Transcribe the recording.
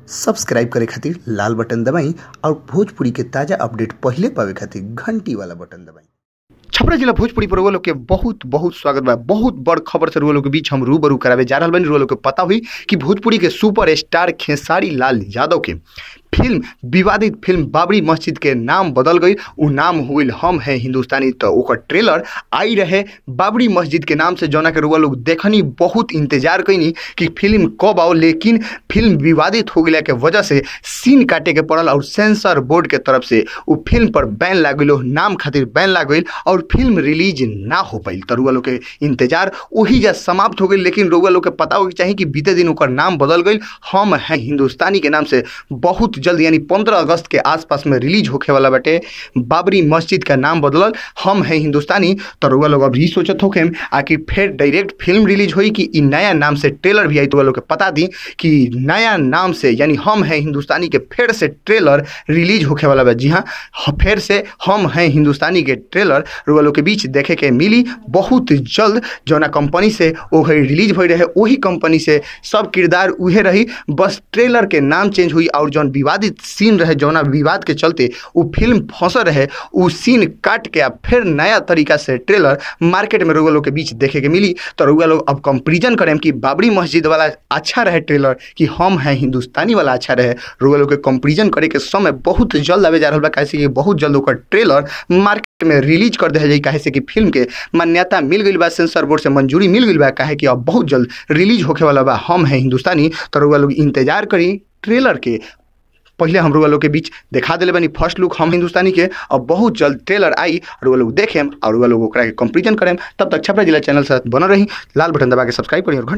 Subscribe करे खातिर लाल button दबाई और भोजपुरी के ताजा अपडेट पहले पावे खातिर घंटी वाला बटन दबाई। छपरा जिला भोजपुरी पर लोग के बहुत बहुत स्वागत बा। बहुत बड़ खबर से लोग के बीच हम रूबरू करावे जा रहल बानी। लोग के पता हुई कि भोजपुरी के सुपर स्टार खेसारी लाल यादव के फिल्म विवादित फिल्म बाबरी मस्जिद के नाम बदल गई। उ नाम हुई हम हैं हिंदुस्तानी। तो ओकर ट्रेलर आई रहे बाबरी मस्जिद के नाम से, जौना के रुआ लोग देखनी बहुत इंतजार कैनी कि फिल्म कब आओ, लेकिन फिल्म विवादित हो गया के वजह से सीन काटे के पड़ल और सेंसर बोर्ड के तरफ से उ फिल्म पर बैन लाग गई, नाम खातिर बैन लाग गई और फिल्म रिलीज ना हो पाई। तो रुआ लोग के इंतजार वही जा समाप्त हो गई। लेकिन रुआ लोग के पता हो चाहिए कि बीते दिन ओकर नाम बदल गई, हम हैं हिंदुस्तानी के नाम से बहुत जल्द यानी 15 अगस्त के आसपास में रिलीज होके वाला बटे। बाबरी मस्जिद का नाम बदलल हम हैं हिंदुस्तानी। तो रुआ लोग अब ये सोचत हो कि फिर डायरेक्ट फिल्म रिलीज हुई कि नया नाम से ट्रेलर भी आई। तो लोग के बता दी कि नया नाम से यानी हम हैं हिंदुस्तानी के फिर से ट्रेलर रिलीज होके वाला बा। जी हाँ, फिर से हम हैं हिंदुस्तानी के ट्रेलर रुआ लोग के बीच देखे के मिली बहुत जल्द। जौना कंपनी से वो रिलीज हो रहे वही कंपनी से सब किरदार उहे रही, बस ट्रेलर के नाम चेंज हुई और जौन विवादित सीन रहे, जौना विवाद के चलते वो फिल्म फंसल रहे, वो सीन काट के अब फिर नया तरीका से ट्रेलर मार्केट में रुआ लोग के बीच देखे के मिली। तो रुआ लोग अब कंपेरिजन करें कि बाबरी मस्जिद वाला अच्छा रहे ट्रेलर कि हम हैं हिंदुस्तानी वाला अच्छा रहे। रुआ लोग के कंपेरिजन करे के समय बहुत जल्द आवे जा रहा बा, कैसे कि बहुत जल्द ओकर ट्रेलर मार्केट में रिलीज कर दिया जाए। काहे से कि फिल्म के मान्यता मिल गई बा, सेंसर बोर्ड से मंजूरी मिल गई बा, काहे कि अब बहुत जल्द रिलीज होके वाला बा हम हैं हिंदुस्तानी। तो रुआ लोग इंतजार करी ट्रेलर के। पहले हम रुआ लोग के बीच दिखा दिले बनी फर्स्ट लुक हम हिंदुस्तानी के, अब बहुत जल्द ट्रेलर आई रुआ लोग देखें और रुआ लोग ओकरा के कंपेरिजन करें। तब तक छपरा जिला चैनल से बना रही, लाल बटन दबा के सब्सक्राइब करें और घंटी